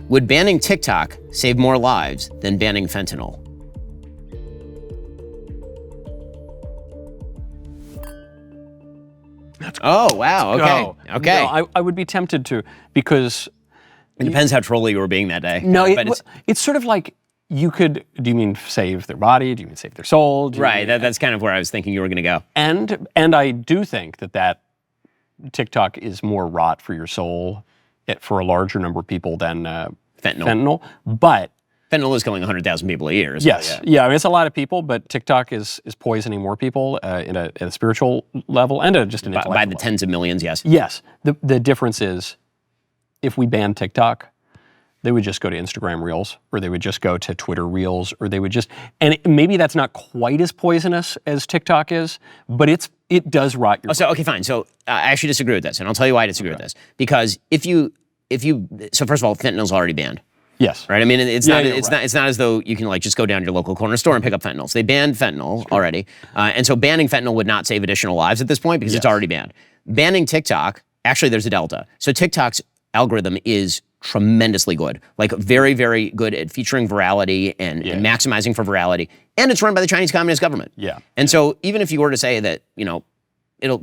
Would banning TikTok save more lives than banning fentanyl? Oh, wow. Okay. Okay. No, I would be tempted to, because it depends how trolly you were being that day. no, but it's sort of like you could. Do you mean save their body? Do you mean save their soul? Right. That's kind of where I was thinking you were going to go. And I do think that TikTok is more rot for your soul for a larger number of people than fentanyl. But fentanyl is killing 100,000 people a year. So yes, yeah, I mean, it's a lot of people, but TikTok is poisoning more people at a spiritual level and just an intellectual by the level. tens of millions. Yes. Yes. The difference is, if we ban TikTok, they would just go to Instagram Reels, or they would just go to Twitter Reels, or they would just, and maybe that's not quite as poisonous as TikTok is, but it does rot your. So okay, fine. So I actually disagree with this, and I'll tell you why I disagree with this. Because if you, so first of all, fentanyl's already banned. Yes. Right. I mean, it's not as though you can like just go down to your local corner store and pick up fentanyl. So they banned fentanyl already, and so banning fentanyl would not save additional lives at this point because it's already banned. Banning TikTok, actually, there's a delta. So TikTok's algorithm is tremendously good, like very, very good at featuring virality and maximizing for virality, and it's run by the Chinese Communist government. Yeah. And so even if you were to say that,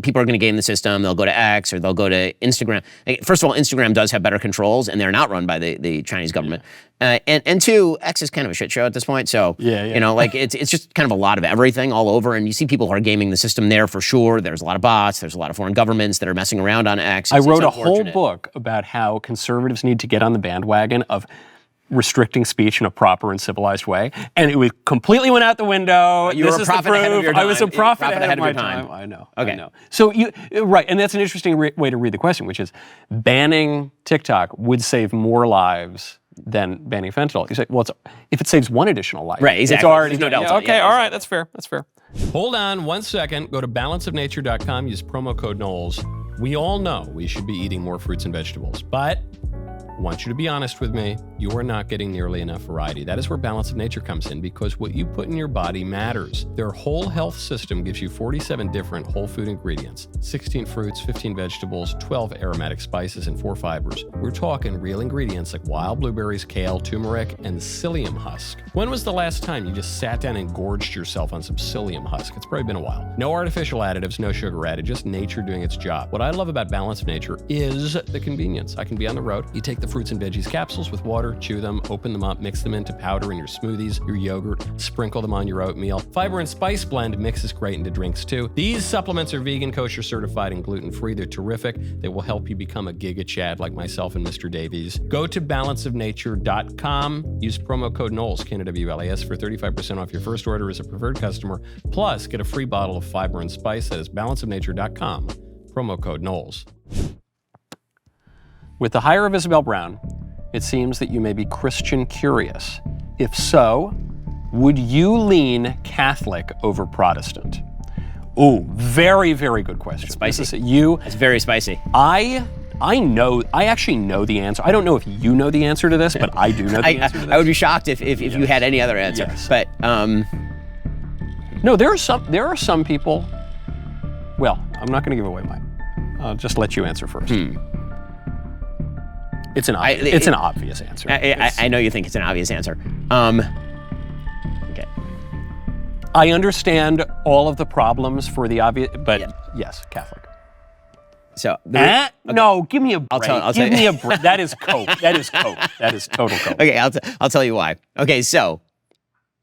people are going to game the system, they'll go to X or they'll go to Instagram. First of all, Instagram does have better controls, and they're not run by the Chinese government. And two, X is kind of a shit show at this point. So, it's just kind of a lot of everything all over. And you see people who are gaming the system there for sure. There's a lot of bots. There's a lot of foreign governments that are messing around on X. I wrote a whole book about how conservatives need to get on the bandwagon of restricting speech in a proper and civilized way, and it completely went out the window. You were a prophet ahead of your time. I was a prophet ahead of my time. I know. Okay. I know. So and that's an interesting way to read the question, which is banning TikTok would save more lives than banning fentanyl. You say, well, if it saves one additional life, right? Exactly. It's already no delta. Okay, all right, that's fair. That's fair. Hold on 1 second. Go to balanceofnature.com. Use promo code Knowles. We all know we should be eating more fruits and vegetables, but I want you to be honest with me, you are not getting nearly enough variety. That is where Balance of Nature comes in, because what you put in your body matters. Their whole health system gives you 47 different whole food ingredients, 16 fruits, 15 vegetables, 12 aromatic spices, and 4 fibers. We're talking real ingredients like wild blueberries, kale, turmeric, and psyllium husk. When was the last time you just sat down and gorged yourself on some psyllium husk? It's probably been a while. No artificial additives, no sugar added, just nature doing its job. What I love about Balance of Nature is the convenience. I can be on the road. You take the fruits and veggies capsules with water, chew them, open them up, mix them into powder in your smoothies, your yogurt, sprinkle them on your oatmeal. Fiber and spice blend mixes great into drinks too. These supplements are vegan, kosher certified, and gluten-free. They're terrific. They will help you become a Giga Chad like myself and Mr. Davies. Go to balanceofnature.com. Use promo code Knowles, KNWLAS, for 35% off your first order as a preferred customer. Plus, get a free bottle of fiber and spice. That is balanceofnature.com. Promo code Knowles. With the hire of Isabel Brown, it seems that you may be Christian curious. If so, would you lean Catholic over Protestant? Ooh, very, very good question. Spicy. It's very spicy. I actually know the answer. I don't know if you know the answer to this, but I do know the answer to this. I would be shocked if you had any other answer. Yes. But no, there are some people. Well, I'm not going to give away mine. I'll just let you answer first. It's an obvious answer. I know you think it's an obvious answer. Okay. I understand all of the problems for the obvious, but yes, Catholic. So no, give me a break. Give me a break. That is coke. That is coke. That is total coke. Okay, I'll tell you why. Okay, so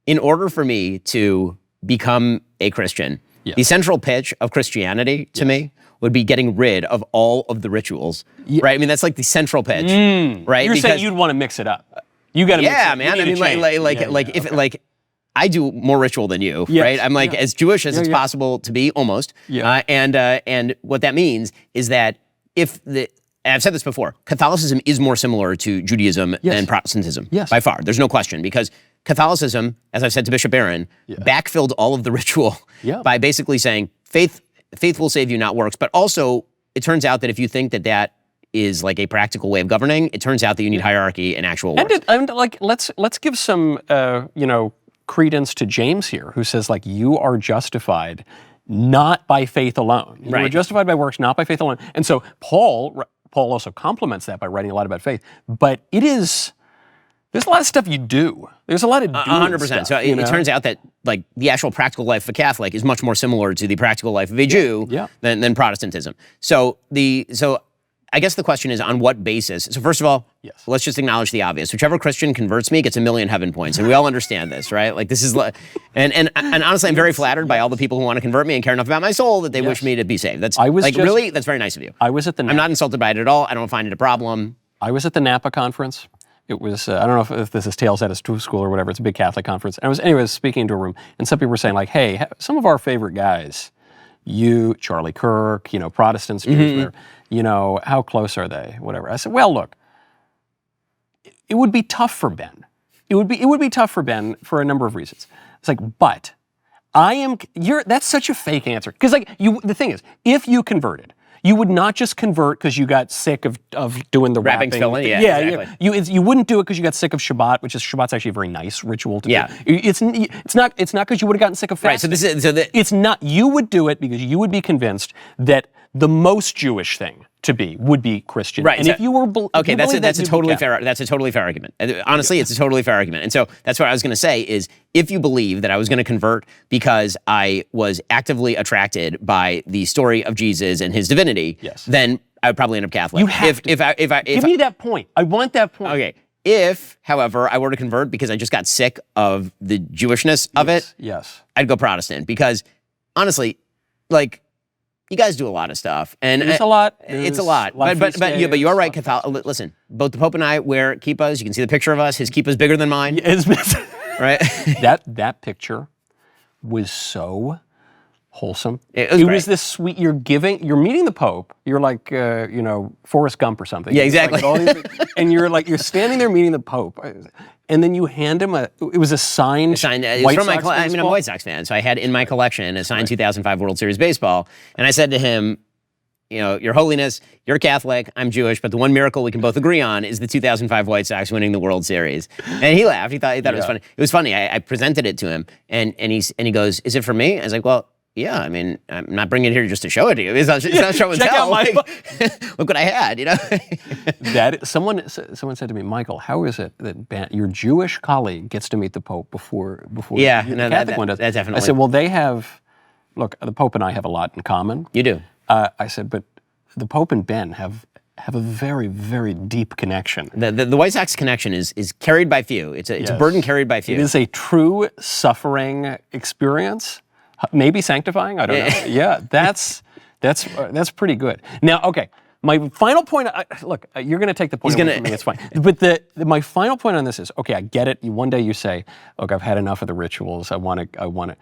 in order for me to become a Christian, the central pitch of Christianity to me would be getting rid of all of the rituals, right? I mean, that's like the central pitch, right? You're saying you'd want to mix it up. You got to mix it up. Man. I mean, if I do more ritual than you, right? I'm like as Jewish as it's possible to be, almost. And what that means is that and I've said this before, Catholicism is more similar to Judaism than Protestantism, by far. There's no question, because Catholicism, as I've said to Bishop Barron, backfilled all of the ritual by basically saying faith will save you, not works. But also, it turns out that if you think that is like a practical way of governing, it turns out that you need hierarchy and actual works. And let's give some credence to James here, who says you are justified not by faith alone. You are justified by works, not by faith alone. And so Paul Paul also complements that by writing a lot about faith. But there's a lot of stuff you do. There's a lot of doing 100%. stuff, So it turns out that like the actual practical life of a Catholic is much more similar to the practical life of a Jew than Protestantism. So I guess the question is on what basis? So first of all, let's just acknowledge the obvious. Whichever Christian converts me gets 1,000,000 heaven points, and we all understand this, right? Like this is, and honestly, I'm very flattered by all the people who want to convert me and care enough about my soul that they wish me to be saved. That's really, that's very nice of you. I'm not insulted by it at all. I don't find it a problem. I was at the Napa conference. It was, I don't know if this is Tales at a School or whatever. It's a big Catholic conference. And I was speaking to a room, and some people were saying like, hey, some of our favorite guys, Charlie Kirk, Protestants, Jews, whatever, how close are they? Whatever. I said, well, look, it would be tough for Ben. It would be tough for Ben for a number of reasons. It's like, but that's such a fake answer. Because the thing is, if you converted, you would not just convert because you got sick of doing the wrapping. Filling, exactly. You wouldn't do it because you got sick of Shabbat, Shabbat's actually a very nice ritual to do. It's not because you would have gotten sick of fasting. Right. It's not. You would do it because you would be convinced that the most Jewish thing to be would be Christian. Right. And if you were that's a totally fair argument. Honestly, it's a totally fair argument. And so that's what I was going to say is if you believe that I was going to convert because I was actively attracted by the story of Jesus and his divinity, then I would probably end up Catholic. You have to. Give me that point. I want that point. Okay. If, however, I were to convert because I just got sick of the Jewishness of it, I'd go Protestant because honestly, like, you guys do a lot of stuff, and it's a lot. It's a lot. But you are right, Catholic. Listen, both the Pope and I wear kippahs. You can see the picture of us. His kippah's bigger than mine. Right? That picture was so wholesome. It was this sweet. You're meeting the Pope. You're like, Forrest Gump or something. Yeah, exactly. And you're standing there meeting the Pope. And then you hand him it was a signed White Sox baseball? I'm a White Sox fan, so I had in my collection a signed 2005 World Series baseball. And I said to him, Your Holiness, you're Catholic, I'm Jewish, but the one miracle we can both agree on is the 2005 White Sox winning the World Series. And he laughed. He thought it was funny. It was funny. I presented it to him, and he goes, is it for me? I was like, well, yeah, I mean, I'm not bringing it here just to show it to you. It's not show and tell. Look what I had, Someone said to me, Michael, how is it that your Jewish colleague gets to meet the Pope before the Catholic one does? That definitely. I said, well, the Pope and I have a lot in common. You do. I said, but the Pope and Ben have a very, very deep connection. The White Sox connection is carried by few. It's a burden carried by few. It is a true suffering experience. Maybe sanctifying, I don't know. Yeah, that's pretty good. Now, okay, my final point. Look, you're going to take the point away from me. It's fine. But my final point on this is, okay, I get it. One day you say, "Look, I've had enough of the rituals. I want to."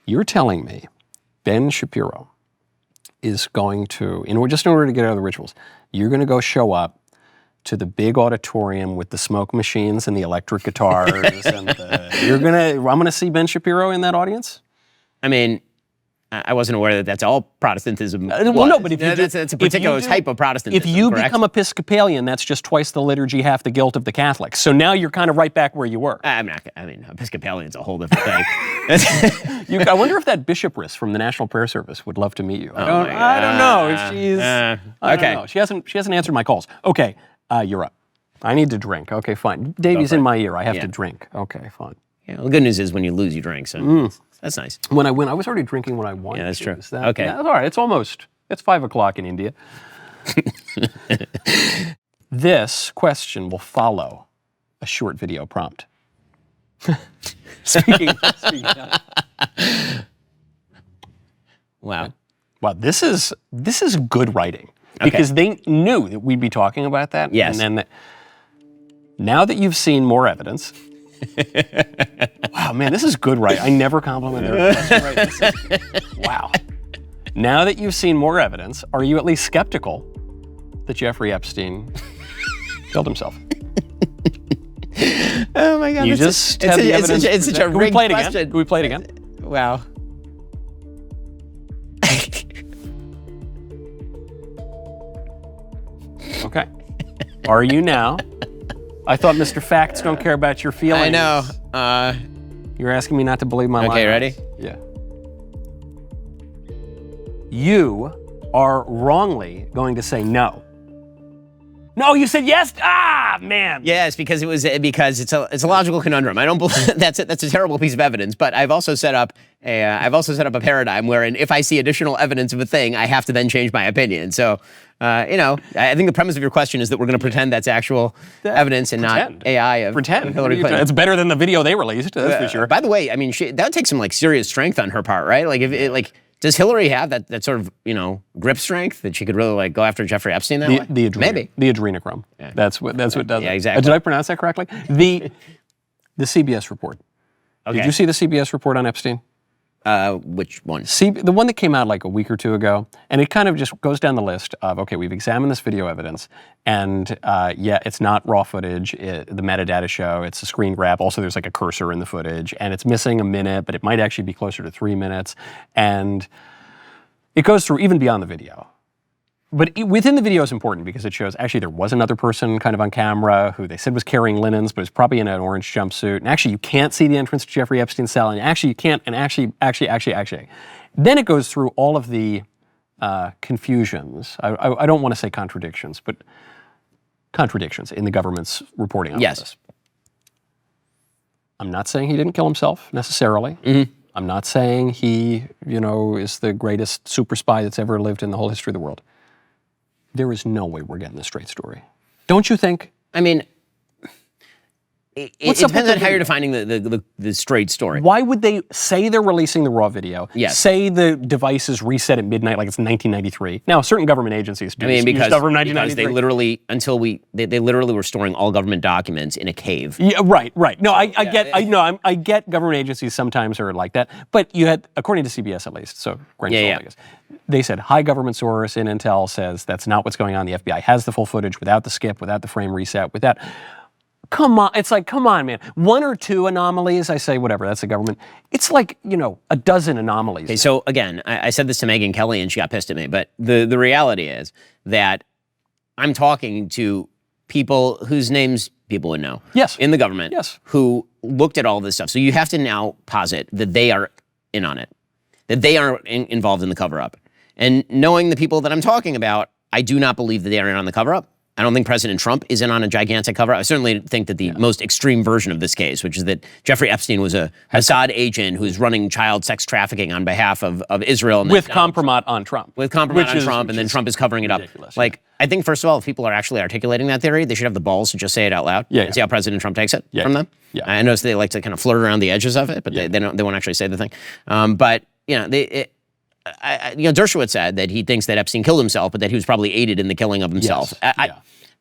You're telling me, Ben Shapiro is going to, in order to get out of the rituals, you're going to go show up to the big auditorium with the smoke machines and the electric guitars, and I'm going to see Ben Shapiro in that audience. I mean, I wasn't aware that that's all Protestantism. Well, no, but that's a particular type of Protestantism. If you correct? become Episcopalian, that's just twice the liturgy, half the guilt of the Catholics. So now you're kind of right back where you were. Episcopalian's a whole different thing. I wonder if that bishopess from the National Prayer Service would love to meet you. I don't know if she's. I don't know. She hasn't answered my calls. Okay, you're up. I need to drink. Okay, fine. Davey's in my ear. I have to drink. Okay, fine. Yeah, well, the good news is when you lose, you drink. So that's nice. When I win, I was already drinking when I won. Yeah, that's true. Okay. Yeah, that's all right. It's 5 o'clock in India. This question will follow a short video prompt. Speaking of. Wow. Wow, this is good writing. Because they knew that we'd be talking about that. Yes. And then now that you've seen more evidence. Wow, man, this is good writing. I never compliment their question writing. Wow. Now that you've seen more evidence, are you at least skeptical that Jeffrey Epstein killed himself? Oh my God. You just have the evidence. It's such a rigged question. Can we play it again? Wow. Okay. Are you now? I thought Mr. Facts don't care about your feelings. I know. You're asking me not to believe my lies. Okay, ready? Yeah. You are wrongly going to say no. No, you said yes. Ah, man. Yes, because it's a logical conundrum. I don't believe that's a terrible piece of evidence. But I've also set up a paradigm wherein if I see additional evidence of a thing, I have to then change my opinion. So, I think the premise of your question is that we're going to pretend that's actual evidence and not AI of Hillary Clinton. It's better than the video they released. That's for sure. By the way, I mean that would take some serious strength on her part, right? Like does Hillary have that sort of grip strength that she could really go after Jeffrey Epstein that way? Maybe the adrenochrome. Yeah. That's what does it. Yeah, exactly. Did I pronounce that correctly? The CBS report. Okay. Did you see the CBS report on Epstein? Which one? The one that came out like a week or two ago, and it kind of just goes down the list of, okay, we've examined this video evidence, and it's not raw footage. The metadata show it's a screen grab. Also, there's like a cursor in the footage, and it's missing a minute, but it might actually be closer to 3 minutes, and it goes through even beyond the video. But within the video is important because it shows actually there was another person kind of on camera who they said was carrying linens, but was probably in an orange jumpsuit. And actually, you can't see the entrance to Jeffrey Epstein's cell. And actually, you can't. And actually. Then it goes through all of the confusions. I don't want to say contradictions, but contradictions in the government's reporting on this. I'm not saying he didn't kill himself necessarily. Mm-hmm. I'm not saying he, is the greatest super spy that's ever lived in the whole history of the world. There is no way we're getting the straight story. Don't you think? I mean, it depends on how you're defining the straight story. Why would they say they're releasing the raw video? Yes. Say the device is reset at midnight like it's 1993. Now, certain government agencies do because stuff from 1993. They literally were storing all government documents in a cave. Yeah, right. No, I get government agencies sometimes are like that. But you had, according to CBS at least, so grain of salt, I guess, they said high government source in Intel says that's not what's going on. The FBI has the full footage without the skip, without the frame reset, without. Come on, it's like, come on, man. 1 or 2 anomalies, I say, whatever, that's the government. It's like, a dozen anomalies. Okay, so again, I said this to Megyn Kelly and she got pissed at me, but the reality is that I'm talking to people whose names people would know. Yes. In the government. Yes. Who looked at all this stuff. So you have to now posit that they are in on it, that they are involved in the cover-up. And knowing the people that I'm talking about, I do not believe that they are in on the cover-up. I don't think President Trump is in on a gigantic cover-up. I certainly think that the most extreme version of this case, which is that Jeffrey Epstein was a Mossad agent who's running child sex trafficking on behalf of Israel. With compromise on Trump. With compromise on Trump, and then Trump is covering it up. I think, first of all, if people are actually articulating that theory, they should have the balls to just say it out loud and see how President Trump takes it from them. Yeah. I notice they like to kind of flirt around the edges of it, but they won't actually say the thing. Dershowitz said that he thinks that Epstein killed himself, but that he was probably aided in the killing of himself.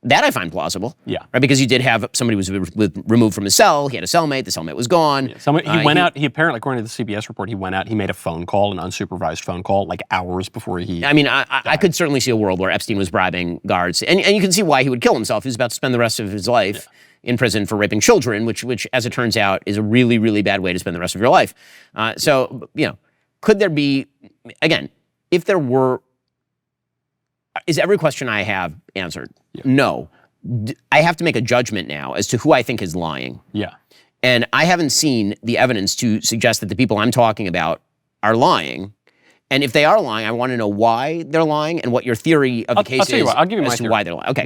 That I find plausible. Yeah. Right, because you did have somebody who was removed from his cell. He had a cellmate. The cellmate was gone. Yeah. He went out. He apparently, according to the CBS report, he went out. He made a phone call, an unsupervised phone call, like hours before he. I mean, I could certainly see a world where Epstein was bribing guards, and you can see why he would kill himself. He was about to spend the rest of his life in prison for raping children, which, as it turns out, is a really, really bad way to spend the rest of your life. Could there be, again, if there were, is every question I have answered? Yeah. No. I have to make a judgment now as to who I think is lying. Yeah. And I haven't seen the evidence to suggest that the people I'm talking about are lying. And if they are lying, I want to know why they're lying and what your theory of the case is. I'll give you my theory. Why they're lying. Okay.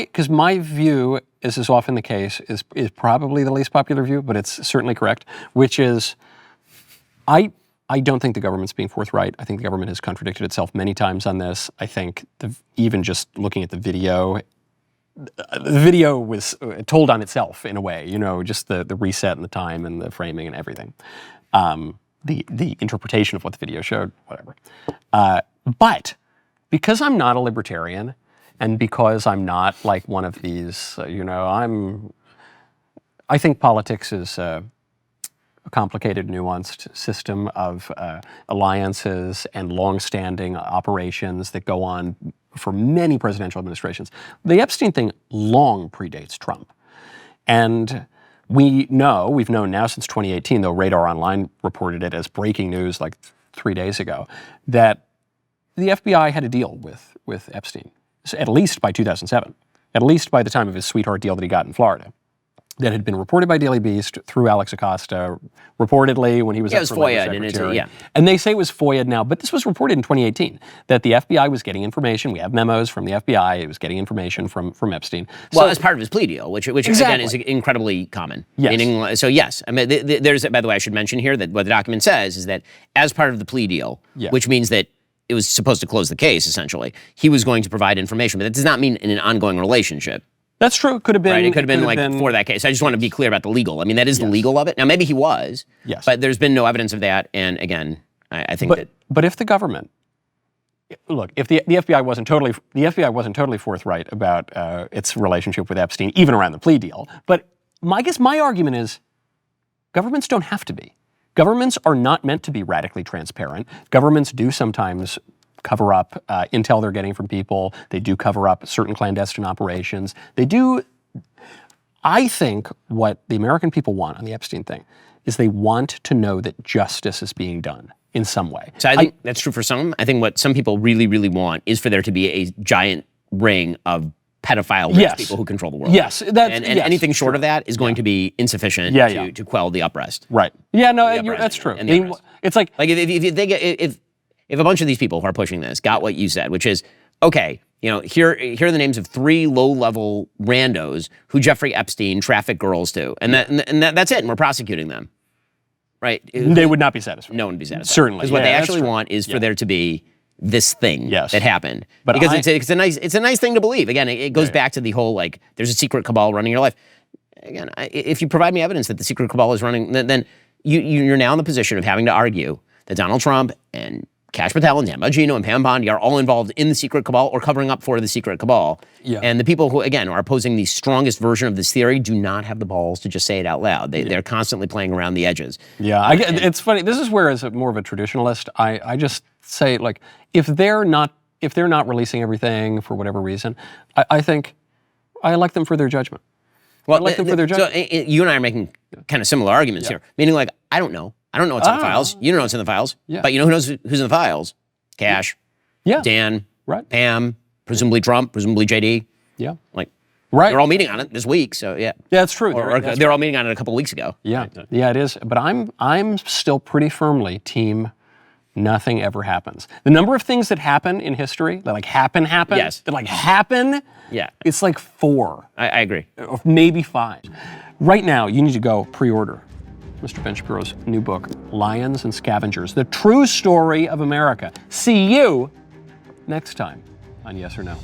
Because my view, as is often the case, is probably the least popular view, but it's certainly correct, which is I don't think the government's being forthright. I think the government has contradicted itself many times on this. I think even just looking at the video was told on itself in a way, just the reset and the time and the framing and everything. The interpretation of what the video showed, whatever. But because I'm not a libertarian and because I'm not like one of these, I think politics is a complicated, nuanced system of alliances and long-standing operations that go on for many presidential administrations. The Epstein thing long predates Trump. And we've known now since 2018, though Radar Online reported it as breaking news like 3 days ago, that the FBI had a deal with Epstein, at least by 2007, at least by the time of his sweetheart deal that he got in Florida. that had been reported by Daily Beast through Alex Acosta, reportedly when he was it was FOIA, and they say it was FOIA now, but this was reported in 2018 that the FBI was getting information. We have memos from the FBI. It was getting information from Epstein. Well, as part of his plea deal, which again is incredibly common. Yes. Meaning, so yes, I mean, there's, by the way, I should mention here that what the document says is that as part of the plea deal, which means that it was supposed to close the case, essentially, he was going to provide information, but that does not mean in an ongoing relationship. That's true. Could have been. Right, it could have been for that case. I just want to be clear about the legal. I mean, that is the legal of it. Now, maybe he was, but there's been no evidence of that. And again, I think But if the government, look, if the FBI wasn't totally forthright about its relationship with Epstein, even around the plea deal. But my argument is, governments don't have to be. Governments are not meant to be radically transparent. Governments do sometimes cover up intel they're getting from people. They do cover up certain clandestine operations. They do. I think what the American people want on the Epstein thing is they want to know that justice is being done in some way. So I think that's true for some. I think what some people really, really want is for there to be a giant ring of pedophile rich people who control the world. Yes. And anything short of that is going to be insufficient to quell the unrest. Right. Yeah, no, that's true. It's like if a bunch of these people who are pushing this got what you said, which is, okay, here are the names of 3 low-level randos who Jeffrey Epstein trafficked girls to, and that's it, and we're prosecuting them, right? They would not be satisfied. No one would be satisfied. Certainly. Because what they actually want is for there to be this thing that happened. But because it's a nice thing to believe. Again, it goes back to the whole, there's a secret cabal running your life. Again, if you provide me evidence that the secret cabal is running, then you're now in the position of having to argue that Donald Trump and Kash Patel and Dan Bongino and Pam Bondi are all involved in the secret cabal or covering up for the secret cabal. Yeah. And the people who, again, are opposing the strongest version of this theory do not have the balls to just say it out loud. They're constantly playing around the edges. Yeah, it's funny. This is where, as more of a traditionalist, I just say, if they're not releasing everything for whatever reason, I think I elect them for their judgment. Well, I elect them for their judgment. So you and I are making kind of similar arguments here, meaning I don't know. I don't know what's in the files. You don't know what's in the files. Yeah. But you know who knows who's in the files? Kash. Yeah. Dan. Right. Pam. Presumably Trump. Presumably JD. Yeah. Right. They're all meeting on it this week. So yeah. Yeah, that's true. They're all meeting on it a couple of weeks ago. Yeah. Yeah, it is. But I'm still pretty firmly team nothing ever happens. The number of things that happen in history that happen. Yes. That happen. Yeah. It's 4. I agree. Or maybe 5. Right now, you need to go pre-order Mr. Ben Shapiro's new book, Lions and Scavengers, The True Story of America. See you next time on Yes or No.